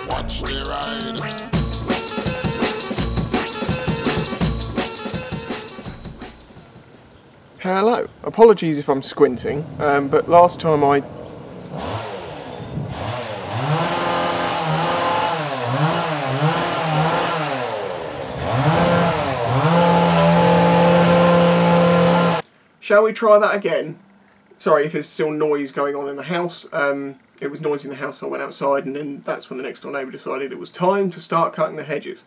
Watch me ride. Hello. Apologies if I'm squinting, but last time I... Shall we try that again? Sorry if there's still noise going on in the house. It was noisy in the house, so I went outside, and then that's when the next door neighbour decided it was time to start cutting the hedges.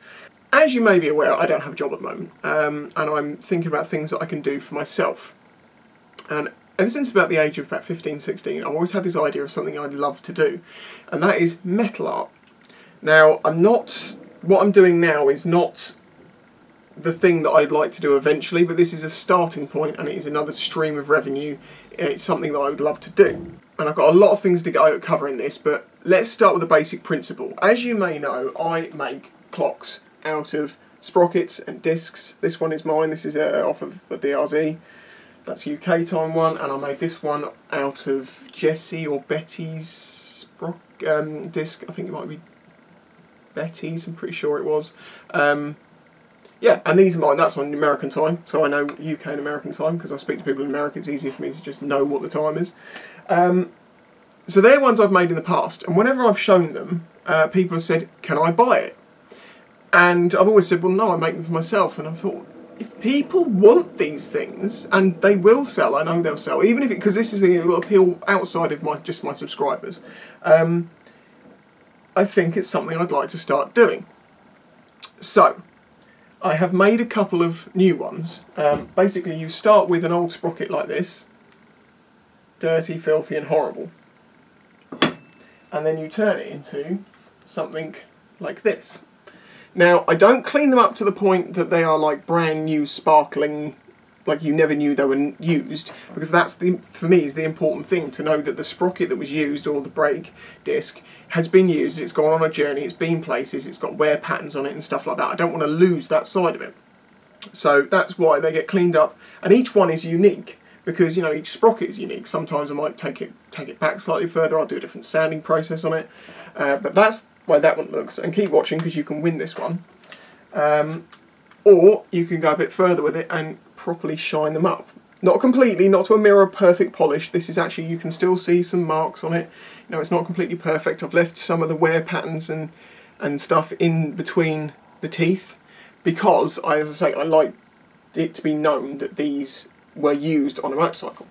As you may be aware, I don't have a job at the moment, and I'm thinking about things that I can do for myself. And ever since about the age of about 15, 16, I've always had this idea of something I'd love to do, and that is metal art. Now, what I'm doing now is not the thing that I'd like to do eventually, but this is a starting point, and it is another stream of revenue. It's something that I would love to do. And I've got a lot of things to cover in this, but let's start with the basic principle. As you may know, I make clocks out of sprockets and discs. This one is mine. This is off of the DRZ. That's UK time one, and I made this one out of Jessie or Betty's disc. I think it might be Betty's. I'm pretty sure it was. Yeah, and these are mine. That's on American time, so I know UK and American time because I speak to people in America. It's easier for me to just know what the time is. So they're ones I've made in the past, and whenever I've shown them, people have said, "Can I buy it?" And I've always said, "Well, no, I make them for myself." And I've thought, if people want these things, and they will sell, I know they'll sell, even if because this is the appeal outside of just my subscribers. I think it's something I'd like to start doing. So, I have made a couple of new ones. Basically, you start with an old sprocket like this, dirty, filthy, and horrible, and then you turn it into something like this. Now, I don't clean them up to the point that they are like brand new, sparkling, like you never knew they were used, because that's, for me, is the important thing, to know that the sprocket that was used, or the brake disc, has been used, it's gone on a journey, it's been places, it's got wear patterns on it and stuff like that. I don't want to lose that side of it. So that's why they get cleaned up, and each one is unique, because, you know, each sprocket is unique. Sometimes I might take it back slightly further, I'll do a different sanding process on it, but that's why that one looks. And keep watching because you can win this one, or you can go a bit further with it and properly shine them up. Not completely, not to a mirror perfect polish. This is actually, you can still see some marks on it. You know, it's not completely perfect. I've left some of the wear patterns and stuff in between the teeth because, as I say, I like it to be known that these were used on a motorcycle.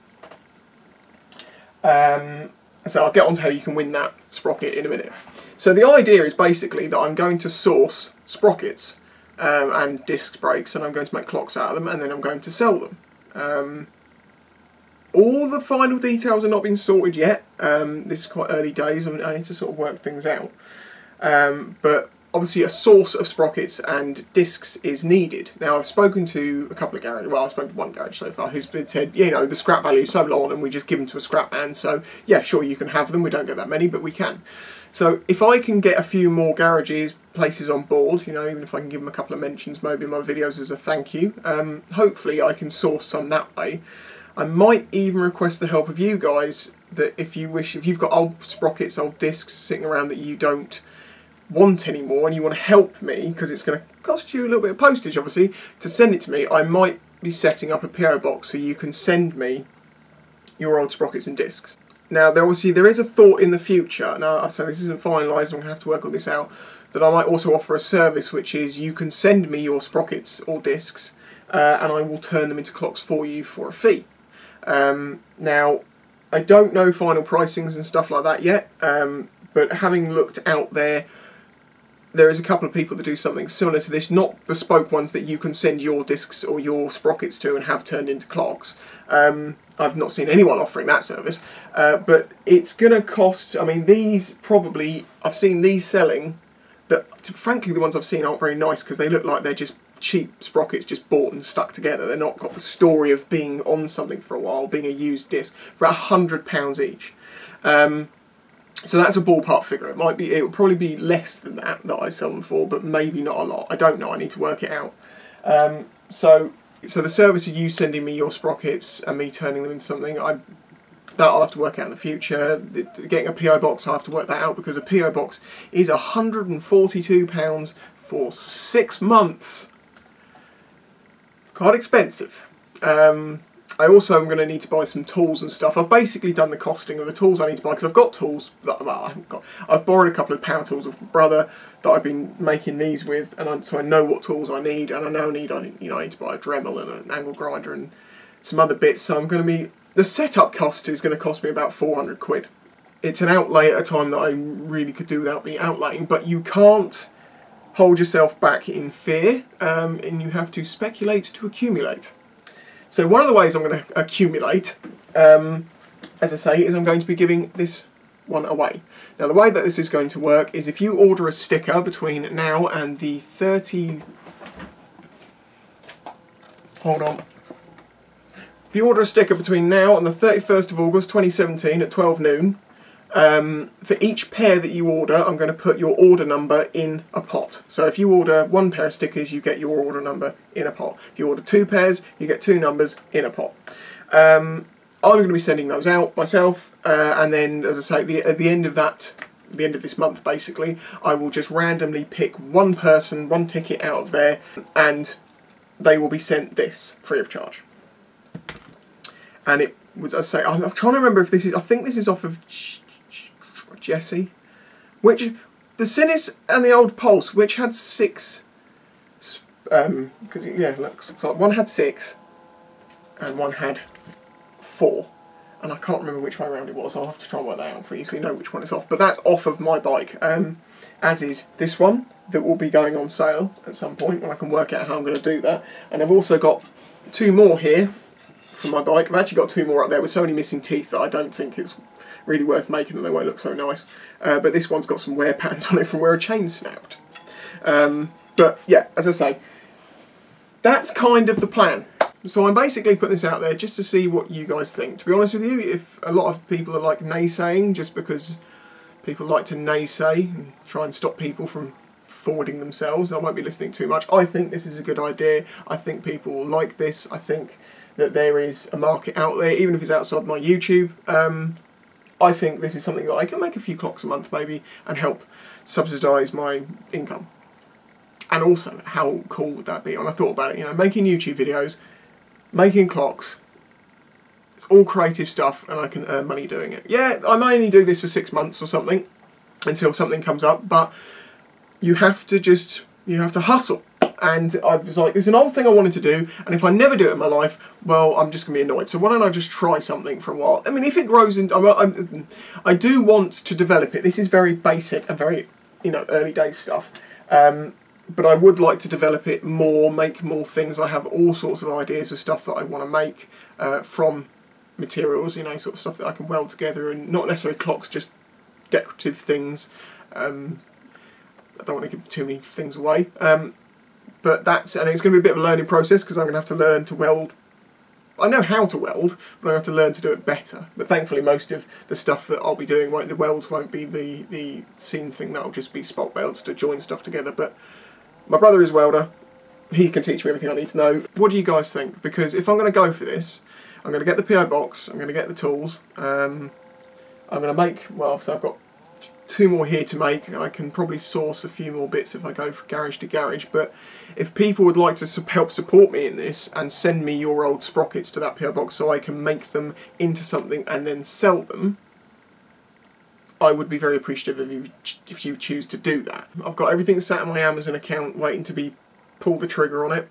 So I'll get on to how you can win that sprocket in a minute. So the idea is basically that I'm going to source sprockets and disc brakes, and I'm going to make clocks out of them, and then I'm going to sell them. All the final details have not been sorted yet. This is quite early days, and I need to sort of work things out. But obviously a source of sprockets and discs is needed. Now, I've spoken to a couple of garages, well, I've spoken to one garage so far, who's said, you know, the scrap value is so low on them, we just give them to a scrap man, so yeah, sure, you can have them, we don't get that many, but we can. So if I can get a few more garages, places on board, you know, even if I can give them a couple of mentions maybe in my videos as a thank you, hopefully I can source some that way. I might even request the help of you guys, that if you wish, if you've got old sprockets, old discs sitting around that you don't want anymore and you want to help me, because it's going to cost you a little bit of postage obviously to send it to me, I might be setting up a PO box so you can send me your old sprockets and discs. Now there is a thought in the future, now I say this isn't finalised, I'm going to have to work all this out, that I might also offer a service which is you can send me your sprockets or discs and I will turn them into clocks for you for a fee. Now I don't know final pricings and stuff like that yet, but having looked out there, there is a couple of people that do something similar to this, not bespoke ones that you can send your discs or your sprockets to and have turned into clocks. I've not seen anyone offering that service, but it's going to cost, I mean, these probably, I've seen these selling, that frankly the ones I've seen aren't very nice because they look like they're just cheap sprockets just bought and stuck together. They're not got the story of being on something for a while, being a used disc, for about £100 each. So that's a ballpark figure. It will probably be less than that I sell them for, but maybe not a lot. I don't know. I need to work it out. So the service of you sending me your sprockets and me turning them into something, that I'll have to work out in the future. Getting a PO box, I'll have to work that out, because a PO box is £142 for 6 months. Quite expensive. I also am going to need to buy some tools and stuff. I've basically done the costing of the tools I need to buy, because I've got tools that, well, I haven't got. I've borrowed a couple of power tools of my brother that I've been making these with, and so I know what tools I need, and I now need, I need to buy a Dremel and an angle grinder and some other bits. So I'm going to be, the setup cost is going to cost me about 400 quid. It's an outlay at a time that I really could do without being outlaying, but you can't hold yourself back in fear, and you have to speculate to accumulate. So one of the ways I'm going to accumulate, as I say, is I'm going to be giving this one away. Now the way that this is going to work is if you order a sticker between now and the 30... Hold on. If you order a sticker between now and the 31st of August 2017 at 12 noon, for each pair that you order, I'm going to put your order number in a pot. So if you order 1 pair of stickers, you get your order number in a pot. If you order 2 pairs, you get 2 numbers in a pot. I'm going to be sending those out myself, and then, as I say, at the end of this month, basically, I will just randomly pick one person, one ticket out of there, and they will be sent this free of charge. And it was, as I say, I'm trying to remember if this is, I think this is off of Jesse, which, the Sinis and the Old Pulse, which had 6, because yeah, looks like one had 6 and one had 4, and I can't remember which way around it was. I'll have to try and work that out for you so you know which one is off, but that's off of my bike, as is this one that will be going on sale at some point when I can work out how I'm going to do that. And I've also got 2 more here for my bike. I've actually got 2 more up there with so many missing teeth that I don't think it's really worth making, and they won't look so nice. But this one's got some wear patterns on it from where a chain snapped. But yeah, as I say, that's kind of the plan. So I'm basically putting this out there just to see what you guys think. To be honest with you, if a lot of people are like naysaying, just because people like to naysay and try and stop people from forwarding themselves, I won't be listening too much. I think this is a good idea. I think people will like this. I think that there is a market out there, even if it's outside my YouTube. I think this is something that I can make a few clocks a month maybe and help subsidise my income. And also, how cool would that be? And I thought about it, you know, making YouTube videos, making clocks, it's all creative stuff, and I can earn money doing it. Yeah, I may only do this for 6 months or something until something comes up, but you have to hustle. And I was like, there's an old thing I wanted to do, and if I never do it in my life, well, I'm just going to be annoyed. So why don't I just try something for a while? I mean, if it grows into... I do want to develop it. This is very basic and very, you know, early days stuff. But I would like to develop it more, make more things. I have all sorts of ideas of stuff that I want to make from materials, you know, sort of stuff that I can weld together, and not necessarily clocks, just decorative things. I don't want to give too many things away. But that's, and it's going to be a bit of a learning process, because I'm going to have to learn to weld. I know how to weld, but I have to learn to do it better. But thankfully most of the stuff that I'll be doing, the welds won't be the seam thing, that'll just be spot welds to join stuff together. But my brother is a welder, he can teach me everything I need to know. What do you guys think? Because if I'm going to go for this, I'm going to get the PO box, I'm going to get the tools, I'm going to make, well, so I've got 2 more here to make. I can probably source a few more bits if I go from garage to garage, but if people would like to help support me in this and send me your old sprockets to that PO box so I can make them into something and then sell them, I would be very appreciative if you choose to do that. I've got everything sat in my Amazon account waiting to be pull the trigger on it.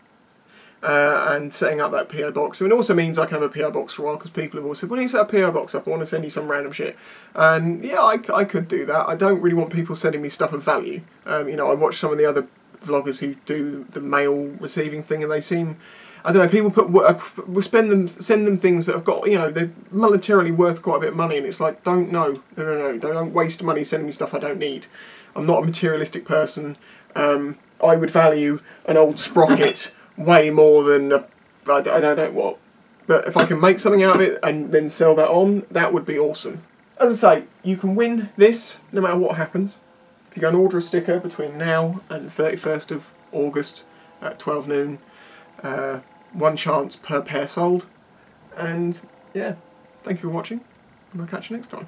And setting up that PO box. I mean, it also means I can have a PO box for a while, because people have all said, "When you set a PO box up, I want to send you some random shit." And yeah, I could do that. I don't really want people sending me stuff of value. You know, I watch some of the other vloggers who do the mail receiving thing, and they seem, I don't know, people send them things that have got, you know, they're monetarily worth quite a bit of money, and it's like, no, don't waste money sending me stuff I don't need. I'm not a materialistic person. I would value an old sprocket way more than I don't know what. But if I can make something out of it and then sell that on, that would be awesome. As I say, you can win this no matter what happens. If you go and order a sticker between now and the 31st of August at 12 noon, 1 chance per pair sold. And yeah, thank you for watching. and I'll catch you next time.